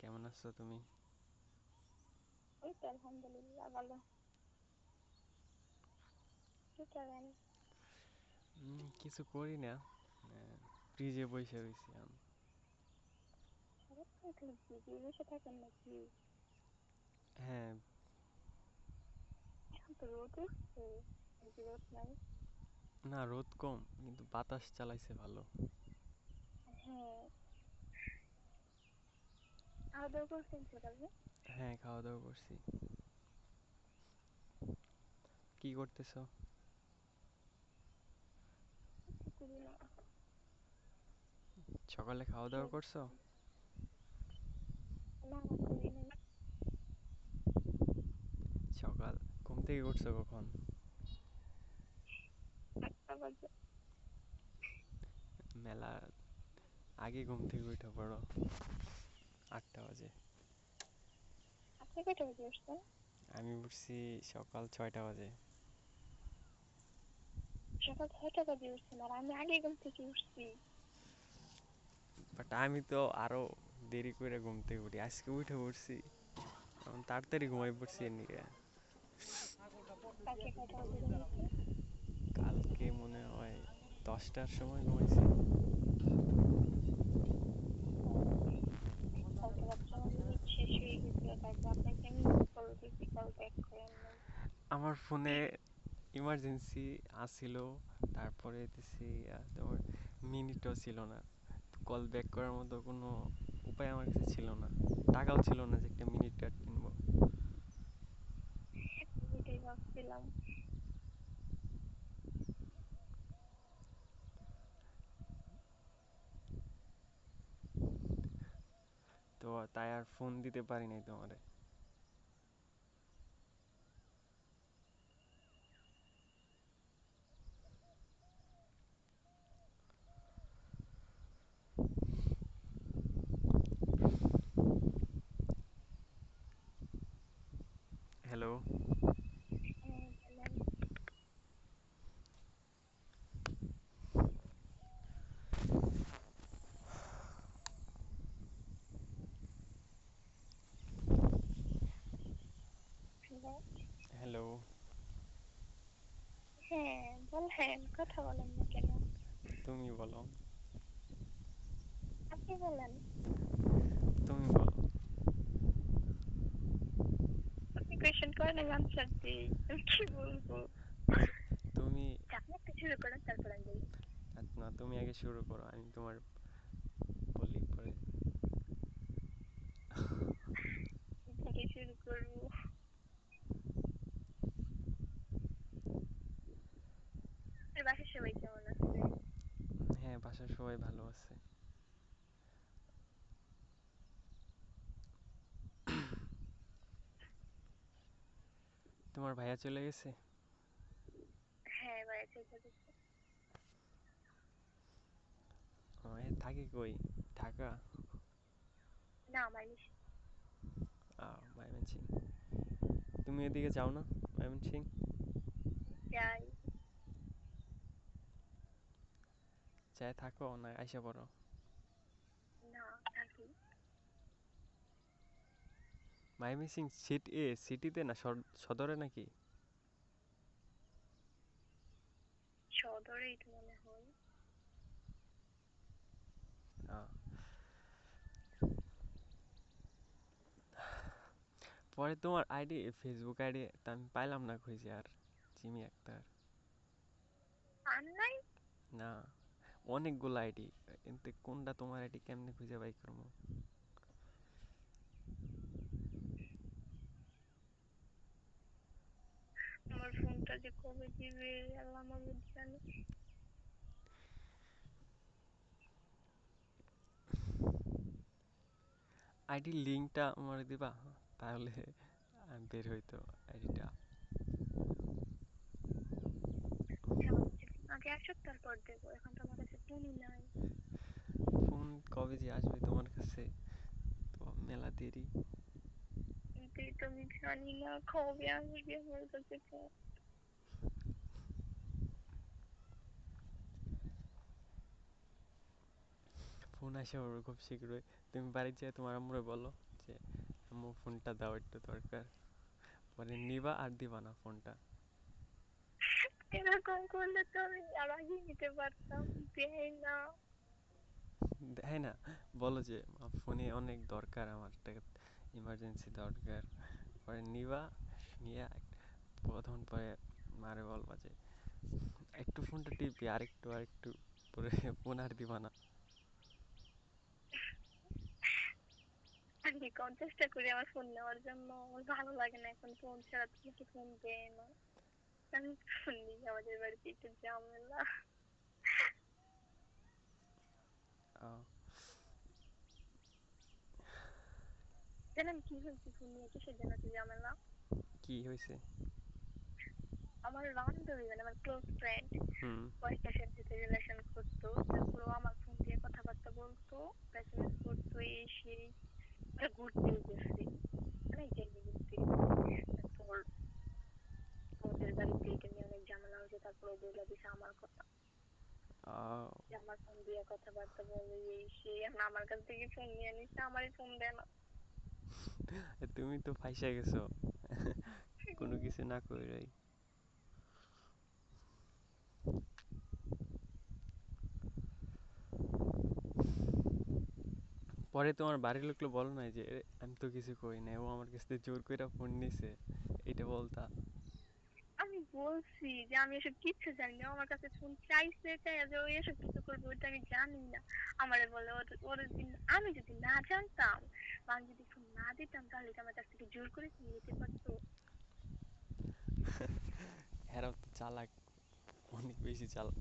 কেমন আছো তুমি? এই তো আলহামদুলিল্লাহ ভালো। কি করেন? কিছু করি না। ফ্রিজে বসে রয়েছি আমি। সারাক্ষণ খালি ভিডিও বসে থাকেন নাকি? হ্যাঁ। এখন তো রোদ উঠছে, নাকি রোদ নাই? না, রোদ কম কিন্তু বাতাস চালাইছে ভালো। হ্যাঁ, খাওয়া দাওয়া করছেন সকালে? হ্যাঁ, খাওয়া দাওয়া করছি। কি করতেছো? কিছু করি না। সকালে খাওয়া দাওয়া খেয়ে- করছো? না না করি নাই। সকাল ঘুম থেকে উঠছো কখন? 8টা বাজে। মেলা আগে ঘুম থেকে উঠে পড়ো। 8টা বাজে। আপনি কয়টা বাজে উঠছেন? আমি উঠছি সকাল 6টা বাজে। সকাল 6টা বাজে উঠছেন আর আমি আগে ঘুম থেকে উঠছি। বাট আমি তো আরো দেরি করে ঘুম থেকে উঠি, আজকে উঠে পড়ছি। তাড়াতাড়ি ঘুমাই পড়ছি এর কালকে কয়টা বাজে ঘুমাইছেন? কালকে মনে হয় 10টার সময় ঘুমাইছি। ও, কালকে রাত্রে আমার লিমিট শেষ হয়ে গেছিল, তারপর আপনাকে আমি মিস কল দিছি, কল ব্যাক করেন নাই। আমার ফোনে ইমার্জেন্সি আসছিল, তারপরে দিছি তোমার মিনিটও ছিল না। কল ব্যাক করার মতো কোনো উপায় আমার কাছে ছিল না। টাকাও ছিল না যে একটা মিনিট কার্ড কিনবো। আমি এটাই ভাবছিলাম। তো তাই আর ফোন দিতে পারি নাই তোমারে। হ্যালো। বলেন। হ্যালো। হ্যালো। হ্যাঁ বলেন, কথা বলেন না কেন? তুমি বলো। আপনি বলেন। তুমি বলো। আপনি কোয়েশ্চেন করেন, আমি আনসার দিই, আমি কি বলবো? আচ্ছা, তুমি আপনি একটা শুরু করেন, তারপর আমি বলি। না, তুমি আগে শুরু করো, আমি তোমার বলি পরে। আমি থেকে শুরু করবো। আর বাসার সবাই কেমন আছে? হ্যাঁ, বাসার সবাই ভালো আছে। তোমার ভাইয়া চলে গেছে? হ্যাঁ বাইরে চলে গেছে। থাকে কই? ঢাকা? না মাইনিস। ময়মনসিং। তুমি এদিকে যাও না, ময়মনসিং? যাই। চায় থাকো না আইসা পড়ো? না থাকি। ময়মনসিং সিটিতে না সদরে নাকি? সদরেই তো মনে হয়। আহ, পরে তোমার আইডি, ফেসবুক আইডি তা আমি পাইলাম না খুঁজে আর। জিমি আক্তার। আর নাই। না, অনেকগুলো আইডি, কিন্তু কোনটা তোমার আইডি কেমনে খুঁজে বাই করবো? আমার ফোনটা যে কবে দিবে আল্লাহ মাবুদ জানে। আইডির লিঙ্কটা আমার দিবা, তাহলে বের হইতো আইডিটা। আচ্ছা বুঝছি, আগে আসুক তারপর দেবো, এখন তো আমার কাছে ফোনই নাই। ফোন কবে যে আসবে তোমার কাছে? তো মেলা দেরি। এটাই তো আমি জানি না কবে আসবে আমার কাছে ফোন। ফোন আসে ওর খুব শীঘ্রই। তুমি বাড়ি যেয়ে তোমার আম্মুরে বলো যে আম্মু ফোনটা দাও, একটু দরকার। পরে নিবা আর দিবা না ফোনটা। এরকম করলে তো আমি আর আগেই নিতে পারতাম, দেয় না। দেয় না? বলো যে ফোনে অনেক দরকার, আমার একটা ইমার্জেন্সি দরকার। পরে নিবা, নিয়ে প্রথম পরে মারে বলবা যে একটু ফোনটা টিপি, আরেকটু আরেকটু, পরে ফোন আর দিবা না। আমি কম চেষ্টা করি আমার ফোন নেওয়ার জন্য, আমার ভালো লাগে না এখন ফোন ছাড়া, তুমি কি ফোন দেয় না। আমি ফোন নিই, আমাদের বাড়িতে একটু ঝামেলা। আহ, জানেন কি হয়েছে ফোন নিয়ে, কিসের জন্য এত ঝামেলা? কি হয়েছে? আমার বান্ধবী মানে আমার ক্লোজ ফ্রেন্ড, হুম। ও একটা সাথে রিলেশন করতো, তারপর ও আমার ফোন দিয়ে কথাবার্তা বলতো, মেসেজ করতো, এই সেই। ওরা ঘুরতেও গেছে, অনেক জায়গায় ঘুরতে গেছে। তারপর ওদের বাড়িতে এটা নিয়ে অনেক ঝামেলা হয়েছে, তারপর ও বলে দিছে আমার কথা, আহ, যে আমার ফোন দিয়ে কথাবার্তা বলে, এই সেই। এখন আমার কাছ থেকে ফোন নিয়ে নিচ্ছে, আমারই ফোন দেয় না। তুমি তো ফাইসা গেছো কোনো কিছু না কইরাই। পরে তোমার বাড়ির লোকগুলো বলো না যে আমি তো কিছু করি না, ও আমার কাছ থেকে জোর করে ফোন নিছে, এটা বলতা? আমি বলছি যে আমি এসব কিচ্ছু জানি না, ও আমার কাছে ফোন চাইছে, চাই যে ও এসব কিছু করবে ওটা আমি জানি না। আমারে বলে ওর যদি আমি যদি না জানতাম বা আমি যদি ফোন না দিতাম, তাহলে কি আমার কাছ থেকে জোর করে নিয়ে যেতে পারতো? এরাও তো চালাক, অনেক বেশি চালাক।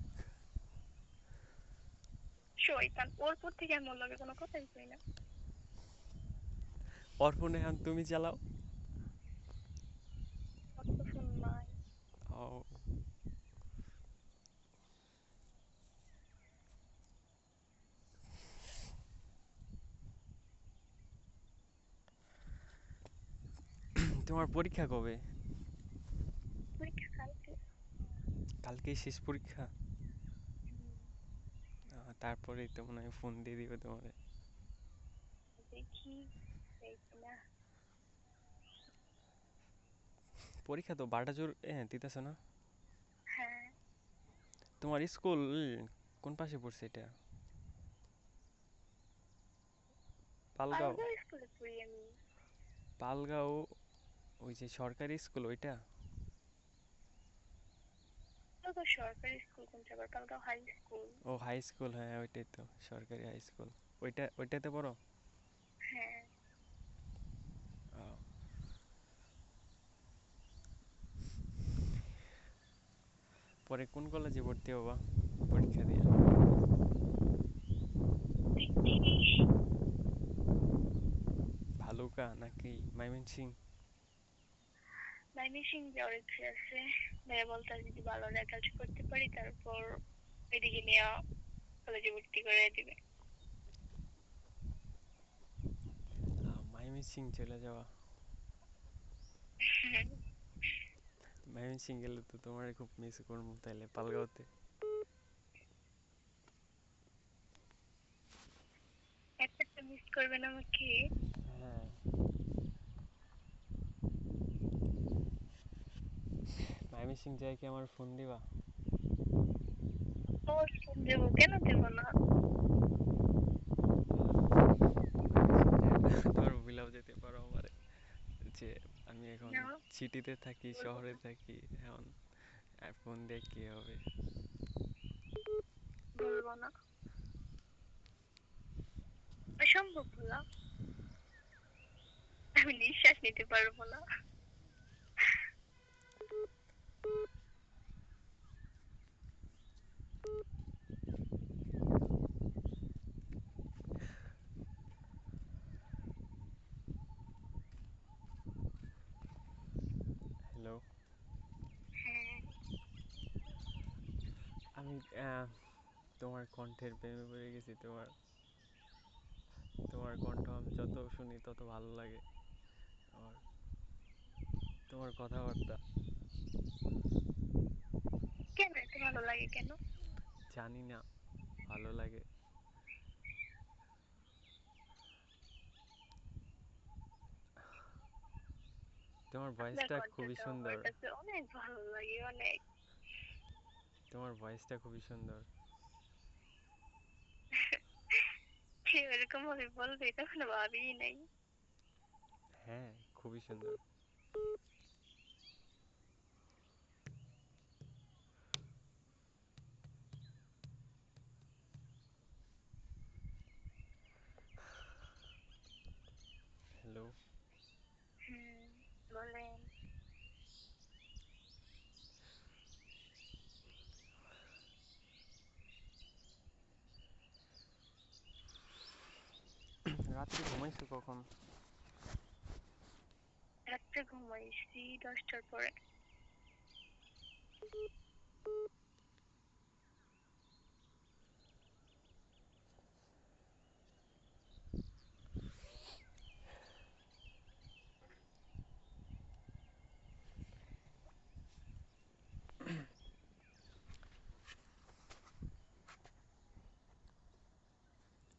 শয়তান, ওর পর থেকে আমার লগে কোনো কথাই কই না। ওর ফোনে এখন তুমি চালাও? ওর তো ফোন নাই। ও, তোমার পরীক্ষা কবে? পরীক্ষা কালকে। কালকেই শেষ পরীক্ষা? হুম, তারপরেই তো মনে হয় ফোন দিয়ে দিবে তোমারে। দেখি, এই না। পরীক্ষা তো বারোটা জোর দিতেছ না? হ্যাঁ, তোমার স্কুল কোন পাশে পড়ছে এটা? পালগাঁও? পালগাঁও স্কুলে পড়ি আমি। পালগাঁও, ওই যে সরকারি স্কুল ওইটা? তো তো সরকারি স্কুল কোনটা, আবার পালগাঁও হাই স্কুল। ও হাই স্কুল, হ্যাঁ ওইটাই তো, সরকারি হাই স্কুল। ওইটাতে পড়ো? হ্যাঁ। আহ, পরে কোন কলেজে ভর্তি হবা পরীক্ষা দিয়ে? দেখি। ভালুকা নাকি ময়মনসিং? ময়মনসিং যাওয়ার ইচ্ছে আছে। ভাইয়া বলতে যদি ভালো রেজাল্ট করতে পারি, তারপর এদিকে নিয়ে কলেজে ভর্তি করে দিবে। ময়মনসিং চলে যাওয়া? ময়মনসিং গেলে তো তোমার খুব মিস করবো তাইলে পালগাঁওতে। একটা মিস করবেন আমাকে? হ্যাঁ, ময়মনসিং যাই কি আমার ফোন দিবা? ওর ফোন দেবো, কেন দেবো না? তোমার ভুলাও যেতে পারো আমারে, যে আমি এখন না, সিটিতে থাকি, বলবো শহরে না, থাকি, এখন ফোন দিয়ে কি হবে? বলবো না। অসম্ভব বলা, আমি নিঃশ্বাস নিতে পারবো না। হ্যালো। হ্যাঁ। আমি তোমার কণ্ঠের প্রেমে পড়ে গেছি। তোমার তোমার কণ্ঠ আমি যত শুনি তত ভালো লাগে আমার, তোমার কথাবার্তা। কেন এত ভালো লাগে কেন? জানি না, ভালো লাগে। তোমার আপনার ভয়েসটা খুবই কণ্ঠটা আমার সুন্দর। কাছে অনেক ভালো লাগে, অনেক। তোমার ভয়েসটা খুবই সুন্দর। কেউ এরকম ভাবে বলবে কখনো ভাবিই নাই। হ্যাঁ, খুবই সুন্দর। হ্যালো। হুম, বলেন। রাত্রে ঘুমাইছো কখন? রাত্রে ঘুমাইছি 10টার পরে।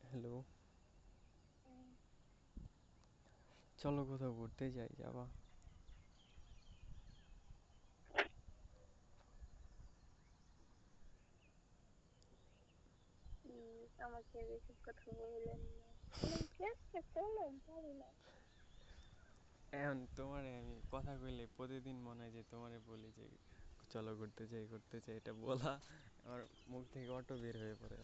হ্যালো। উম, চলো কোথাও ঘুরতে যাই, যাবা? আমাকে আর এসব কথা বললেন না। বলেন কি আজকে চলেন, পারি না। এখন তোমারে আমি কথা কইলে প্রতিদিন মনে হয় যে তোমারে বলি যে চলো ঘুরতে যাই ঘুরতে যাই, এটা বলা আমার মুখ থেকে অটো বের হয়ে পড়ে।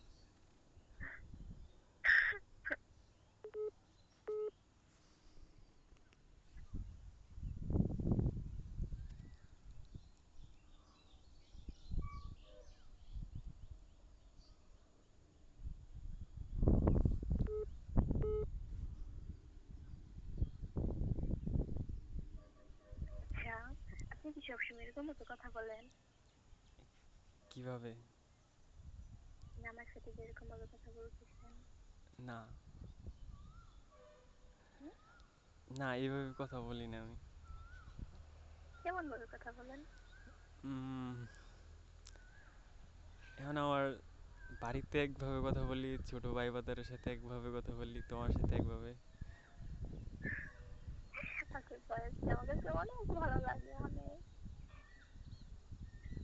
আচ্ছা, আপনি কি সবসময় এরকম মতো কথা বলেন? কিভাবে? না, আমার সাথে যেরকম ভাবে কথা বলতেছেন। না, হুম? না, এইভাবে কথা বলি না আমি। কেমন ভাবে কথা বলেন? উম, এখন আমার বাড়িতে একভাবে কথা বলি, ছোট ভাই বাদারের সাথে একভাবে কথা বলি, তোমার সাথে একভাবে। আপনার ভয়েসটা আমার কাছে অনেক ভালো লাগে, অনেক।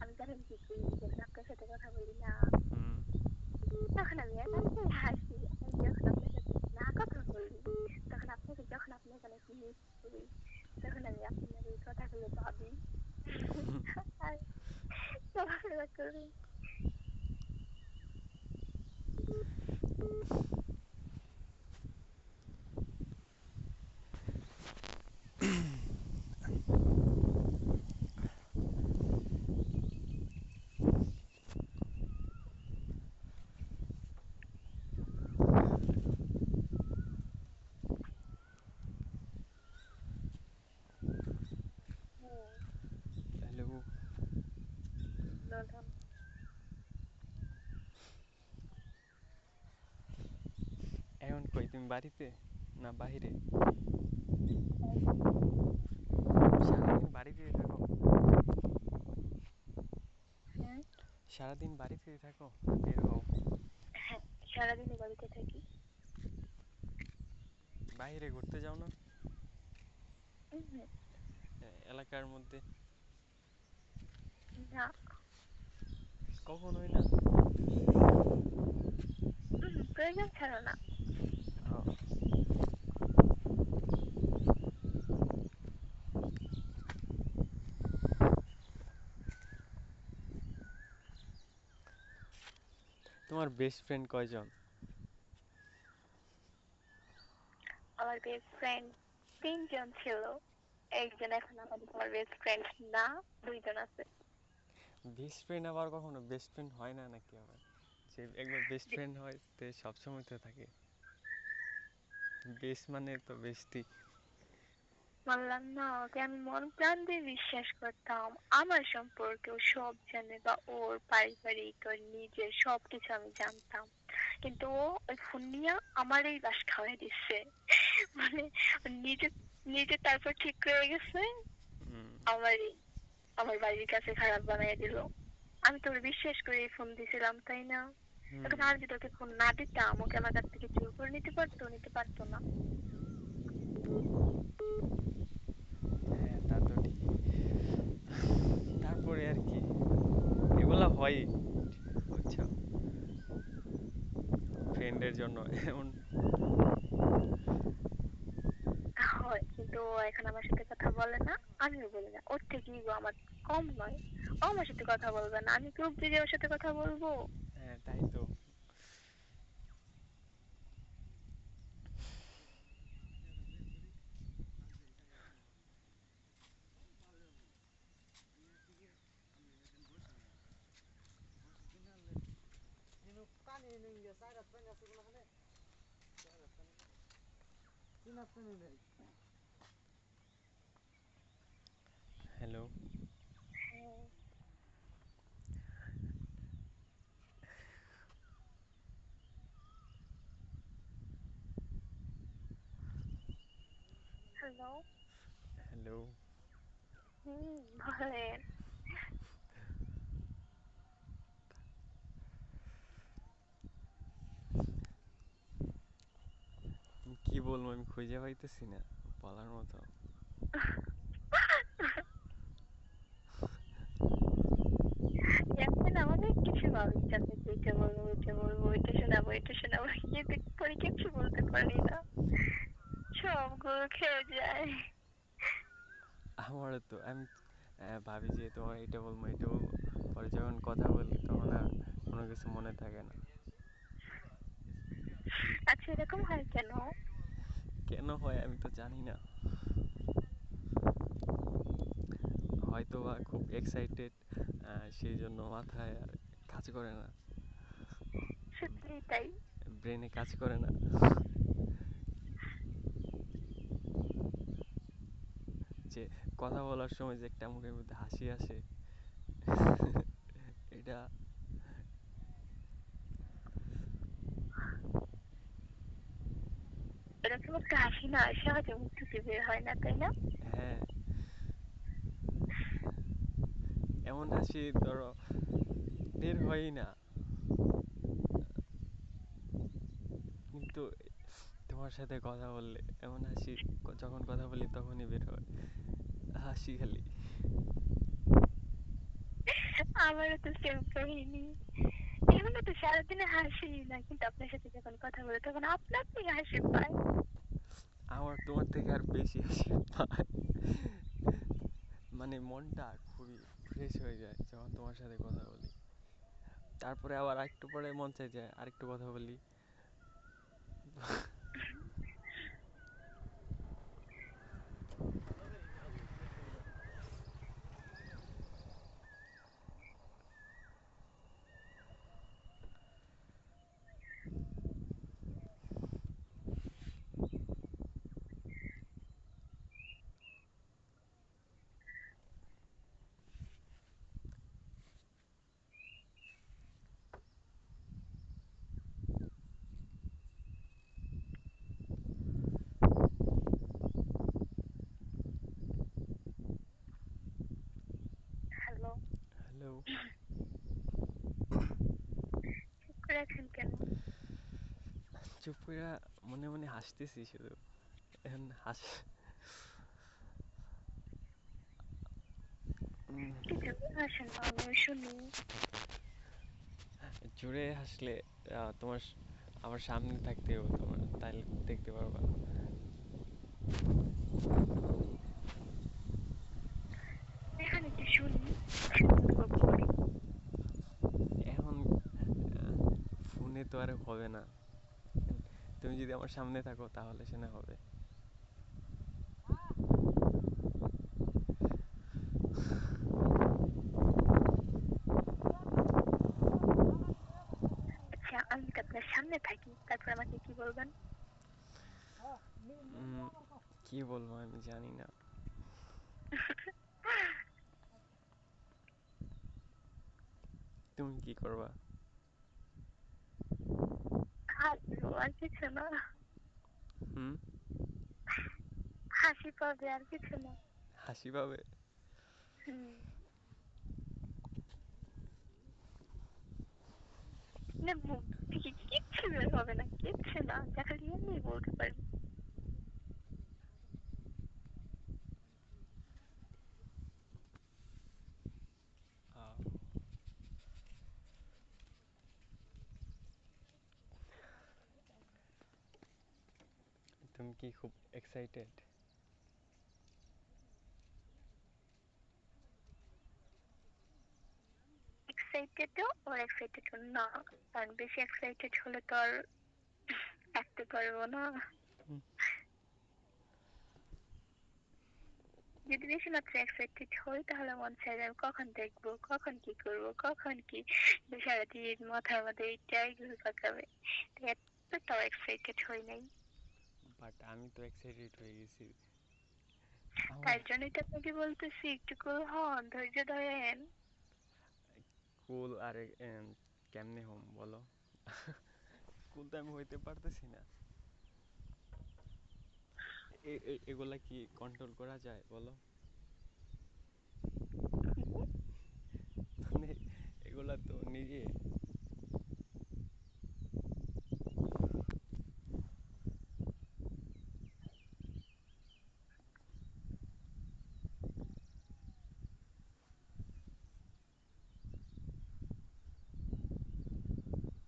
আমি জানেন কি করি, যখন আপনার সাথে কথা বলি না, হুম। তখন আমি একান্তে হাসি। আর যখন আপনার সাথে না কথা বলি, তখন আপনাকে যখন আপনার অনেক মিস করি, তখন আমি আপনার এই কথাগুলো ভাবি আর চলাফেরা করি। হুম, হ্যালো। বলুন। এখন কই, তুমি বাড়িতে না বাহিরে? সারাদিন বাড়িতেই থাকো? হুম, সারাদিন বাড়িতেই থাকো না বের হও? হ্যাঁ, সারাদিনই বাড়িতে থাকি। বাইরে ঘুরতে যাও না? হুম, এলাকার মধ্যে? না। কখনোই না? প্রয়োজন ছাড়া না। ও, তোমার বেস্ট ফ্রেন্ড কয়জন? আমার বেস্ট ফ্রেন্ড 3 জন ছিল। একজন এখন আমাদের আমার বেস্ট ফ্রেন্ড না, 2 জন আছে। বেস্ট ফ্রেন্ড আবার কখনো বেস্ট ফ্রেন্ড হয় না নাকি আবার? যে একবার বেস্ট ফ্রেন্ড হয় তে সবসময় তো থাকে। বেস্ট মানে তো বেস্টই। বললাম না, ওকে আমি মন প্রাণ দিয়ে বিশ্বাস করতাম। আমার সম্পর্কে ও সব জানে, বা ওর পারিবারিক, ওর নিজের সবকিছু আমি জানতাম। কিন্তু ও ওই ফোন নিয়ে আমার এই বাস খাওয়াই দিচ্ছে। মানে ও নিজে নিজে তারপর ঠিক করে গেছে, হুম। আমারই আমার বাড়ির কাছে খারাপ বানাই দিল। আমি তোর বিশ্বাস করে ফোন দিছিলাম, তাই না? হুম। এখন আর যদি ওকে ফোন না দিতাম, ওকে আমার কাছ থেকে চুরি করে নিতে পারতো, নিতে পারতো না। হ্যাঁ, তা করে আর কি, এগুলা হয় বুঝছো, ফ্রেন্ডের জন্য এমন। হয়, কিন্তু ও এখন আমার সাথে কথা বলে না, আমিও বলি না। ওর থেকে ইগো আমার কম নয়। ও আমার সাথে কথা বলবে না, আমি গ্রুপ দিয়ে ওর সাথে কথা বলবো? হ্যাঁ তাই তো। হ্যালো। হ্যাঁ। হ্যালো। হ্যালো। বলেন। কি বলবো, আমি খুঁজে পাইতেছি না বলার মতো। এখন অনেক কিছু ভাবি যে আপনি এইটা বলবো, ওইটা বলবো, ওইটা শোনাবো, এটা শোনাবো, গিয়ে দেখতে পারি কিছু বলতে পারি না, সবগুলো খেয়ে যায়। আমারও তো, আমি ভাবি যে তোমার এটা বলবো এটা বলবো, পরে যখন কথা বলি তখন আর কোনো কিছু মনে থাকে না। আচ্ছা, এরকম হয় কেন? কেন হয় আমি তো জানি না, হয়তো বা খুব এক্সাইটেড, সেই জন্য মাথায় আর কাজ করে না, সত্যি তাই। ব্রেনে কাজ করে না, যে কথা বলার সময় যে একটা মুখের মধ্যে হাসি আসে এটা। এরকম একটা হাসি না সহজে মুখ থেকে বের হয় না, তাই না? হ্যাঁ, এমন হাসি ধরো বের হয়ই না, কিন্তু তোমার সাথে কথা বললে এমন হাসি, যখন কথা বলি তখনই বের হয় হাসি খালি। আমারও তো সেম কাহিনী। এগুলো তো সারাদিনে হাসি না, কিন্তু আপনার সাথে যখন কথা বলে তখন আপনা আপনি হাসি পায়। আমার তোমার থেকে আর বেশি হাসি পায়, মানে মনটা খুবই ফ্রেশ হয়ে যায় যখন তোমার সাথে কথা বলি। তারপরে আবার একটু পরে মন চাই যে আরেকটু কথা বলি। হ্যালো। হ্যালো। চুপ করে আছেন কেন? চুপ করে মনে মনে হাসতেছি শুধু, এখন একটু জোরে হাসেন না, আমিও শুনি। জোরে হাসলে তোমার আমার সামনে থাকতে হবে তোমার, তাইলে দেখতে পারবা। দেখেন একটু শুনি, শুনি অনুভব করি। এখন ফোনে তো আর হবে না, তুমি যদি আমার সামনে থাকো তাহলে সে না হবে। আচ্ছা, আমি যদি আপনার সামনে থাকি তারপর আমাকে কি বলবেন? কি বলবো আমি জানি না। তুমি কি করবা? হাসবো, আর কিছু না। হুম। হাসি পাবে, আর কিছু না। হাসি পাবে? হুম। না, মুখ থেকে কিচ্ছু বের হবে না, কিচ্ছু না, যা খালি এমনি বলতে পারি। তুমি কি খুব এক্সাইটেড? এক্সাইটেডও আর এক্সাইটেডও না, কারণ বেশি এক্সাইটেড হলে তো আর থাকতে পারবো না। হুম, যদি বেশি মাত্রায় এক্সাইটেড হই তাহলে মন চাই যে আমি কখন দেখবো, কখন কি করবো, কখন কি সারাদিন মাথার মধ্যে এইটাই ঘুরে পাকাবে। এতটাও এক্সাইটেড হই নাই। বাট আমি তো এক্সাইটেড হয়ে গেছি আমার। তাই জন্যই তো আপনাকে বলতেছি একটু কুল হন, ধৈর্য ধরেন। কুল আরে কেমনে হোম বলো? কুল তো আমি হইতে পারতেছি না। এগুলা কি কন্ট্রোল করা যায় বলো? মানে এগুলা তো নিজে।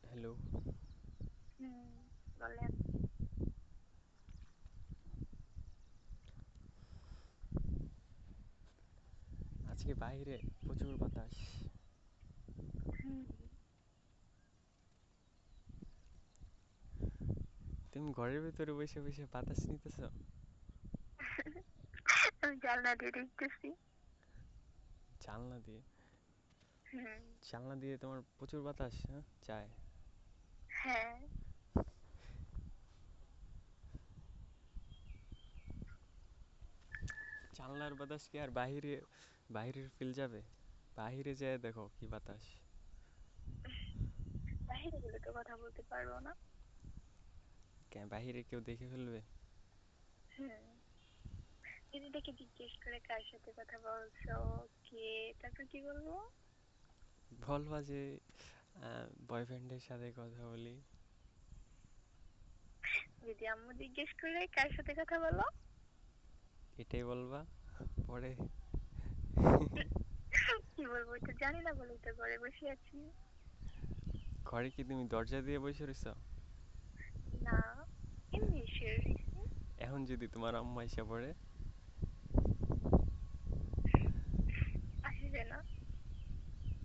হ্যালো। হুম, বলেন। আজকে বাইরে প্রচুর বাতাস। হুম, তুমি ঘরের ভিতরে বসে বসে বাতাস নিতেছো? আমি জানলা দিয়ে দেখতেছি। জানলা দিয়ে? হুম। জানলা দিয়ে তোমার প্রচুর বাতাস হ্যাঁ যায়? হ্যাঁ। জানলার বাতাস কি আর বাহিরে, বাহিরের ফিল যাবে? বাহিরে যেয়ে দেখো কি বাতাস। বাইরে গেলে তো কথা বলতে পারবো না। কেন বাহিরে কেউ দেখে ফেলবে? হুম। যদি দেখে জিজ্ঞেস করে কার সাথে কথা বলছো, কে, তারপর কি বলবো? বলবা যে বয়ফ্রেন্ডের সাথে কথা বলি। যদি আম্মু জিজ্ঞেস করে কার সাথে কথা বলো, এটাই বলবা পরে? কি বলবো এটা জানি না বলেই তো ঘরে বসে আছি। ঘরে কি তুমি দরজা দিয়ে বসে রইছো? না, এমনি শুয়ে রয়েছি। এখন যদি তোমার আম্মা এসে পড়ে? আসবে না।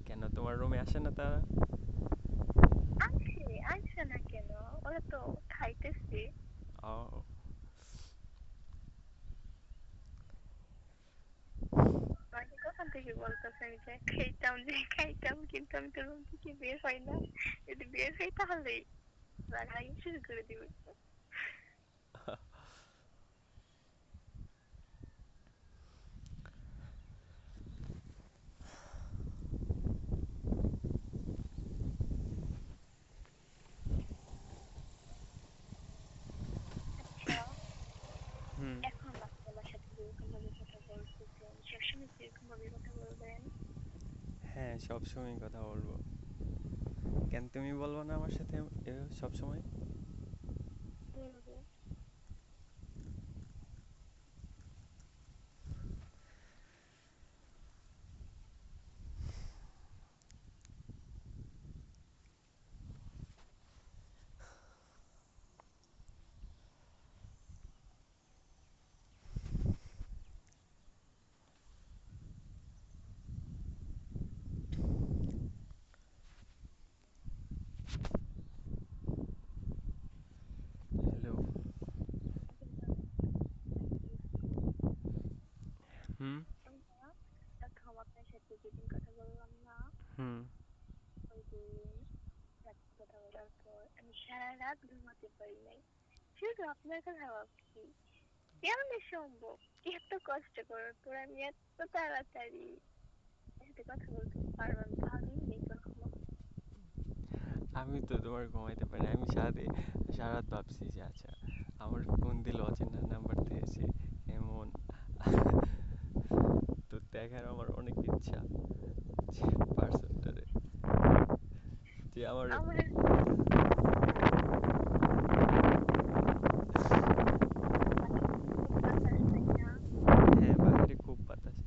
কেন তোমার রুমে আসে না তারা? আসে, আসবে না কেন? ওরা তো খাইতেছে। ও, আমাকে কখন থেকে বলতেছে আমি যে খাইতাম, যে খাইতাম, কিন্তু আমি তো রুম থেকে বের হই না। যদি বের হই তাহলেই রাগারাগি শুরু করে দিবে। আচ্ছা, হুম। এখন আপনি আমার সাথে যেরকম ভাবে কথা বলতেছেন, সবসময় কি এরকম ভাবে কথা বলবেন? হ্যাঁ, সবসময় কথা বলবো। কেন তুমি বলবো না আমার সাথে সব সময়? বলবো। হ্যালো। এখন আমি আপনাকে এরকম, হুম। এই না, প্রথম আপনার সাথে যেদিন কথা বললাম না, হুম। ওই দিন রাতে কথা বলার পর আমি সারা রাত ঘুমাতে পারি নাই। শুধু আপনার কথা ভাবছি, কেমনে সম্ভব, এত কষ্ট করার পর আমি এত তাড়াতাড়ি এর সাথে কথা বলতে পারবো, আমি ভাবিই নেই কখনো। আমি তো তোমার ঘুমাইতে পারি না। আমি সারা রাত ভাবছি যে আচ্ছা আমার ফোন দিল অচেনা নাম্বার দিয়েছে এমন। তো দেখার আমার অনেক ইচ্ছা যে পার্সনটারে, যে আমার। আমার বাহিরে খুব বাতাস, তাই না? হ্যাঁ, বাইরে খুব বাতাস।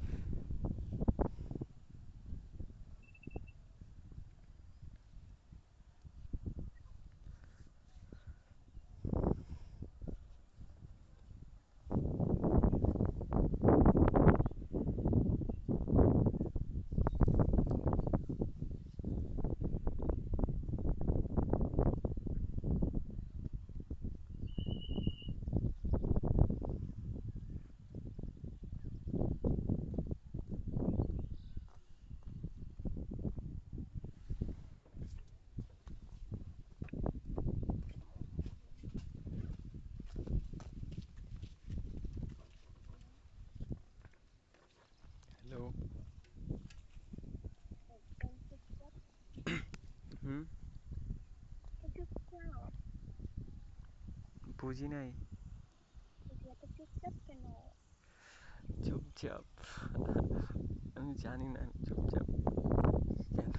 বুঝি নাই। তুই এত চুপচাপ কেন? চুপচাপ? আমি জানি না আমি চুপচাপ কেন।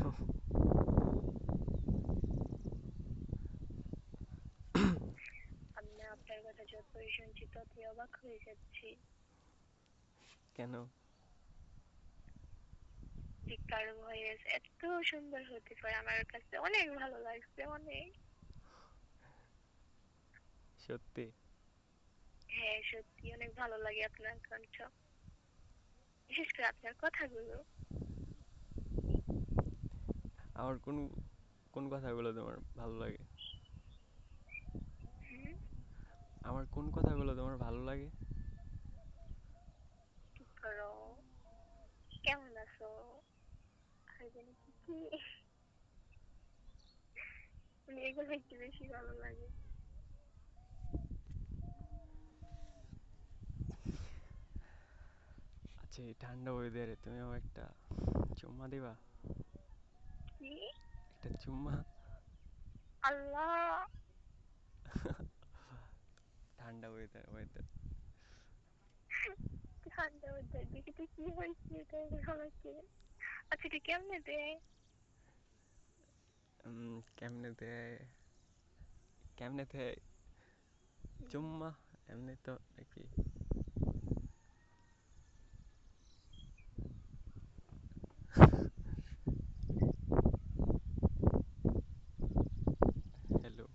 আমি না আপনার কথা যতই শুনছি ততই অবাক হয়ে যাচ্ছি। কেন? যে কারো ভয়েস এত সুন্দর হতে পারে আমার কাছে অনেক ভালো লাগছে, অনেক। সত্যি? হ্যাঁ সত্যি অনেক ভালো লাগে আপনার কণ্ঠ, বিশেষ করে আপনার কথাগুলো। আমার কোন কোন কথাগুলো তোমার ভালো লাগে? হুম। আমার কোন কথাগুলো তোমার ভালো লাগে? কি করো, কেমন আছো, আর জানি কি কি, মানে এগুলো একটু বেশি ভালো লাগে। আচ্ছা, এই ঠান্ডা ওয়েদারে তুমি আমার একটা চুম্মা দিবা? কি? একটা চুম্মা। আল্লাহ! ঠান্ডা ওয়েদার ওয়েদার। ঠান্ডা ওদের দেখে তো কি হয়েছে এটা আমাকে। আচ্ছা এটা কেমনে দেয়? কেমনে দেয়? কেমনে দেয়? হুম, চুম্মা। এমনি তো নাকি? হ্যালো?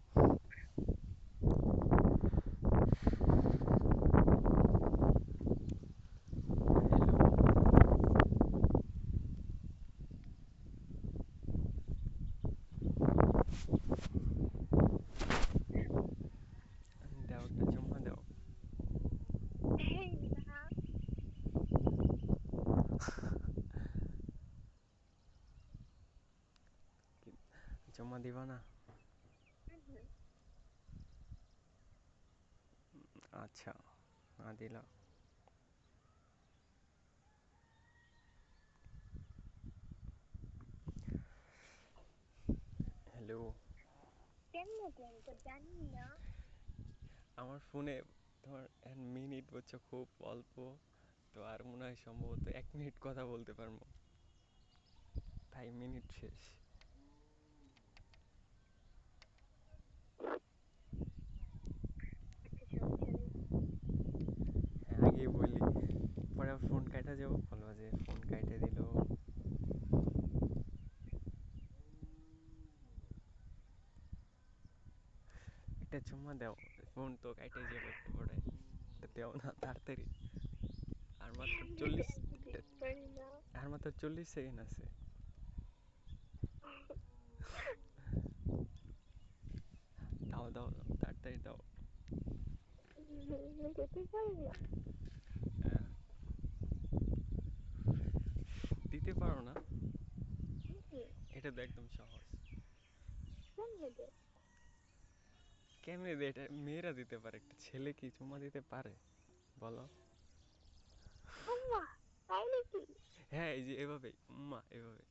হ্যালো? দাও একটা চুম্মা দাও। এই না। চুম্মা দিবা না? হুম, আচ্ছা, না দিলা। হ্যালো? কেমনে দেয় আমি তো জানি না। আমার ফোনে তোমার মিনিট বুঝছো খুব অল্প, তো আর মনে হয় সম্ভবত 1 মিনিট কথা বলতে পারবো, তাই মিনিট শেষ। আচ্ছা সমস্যা নেই। হ্যাঁ, আগেই বলি, পরে আবার ফোন কাটা যাবো, বলবো যে ফোন কাটে দিল। একটা চুম্মা দাও, ফোন তো কাটে যাবে একটু পরে। এটা দেও না তাড়াতাড়ি। আর মাত্র কেমনে দেয় 40, আমি দিতে পারি না। আর মাত্র 40 সেকেন্ড আছে। দাও দাও দাও, তাড়াতাড়ি দাও। দিতে পারি না। আহ, দিতে পারো না? হুম, এটা তো একদম সহজ। কেমনে দেয়? কেমনে দে? এটা মেয়েরা দিতে পারে, একটা ছেলে কি চুম্মা দিতে পারে বলো? আম্মা, তাই নাকি? হ্যাঁ, এই যে এভাবে উম্মা, এভাবে।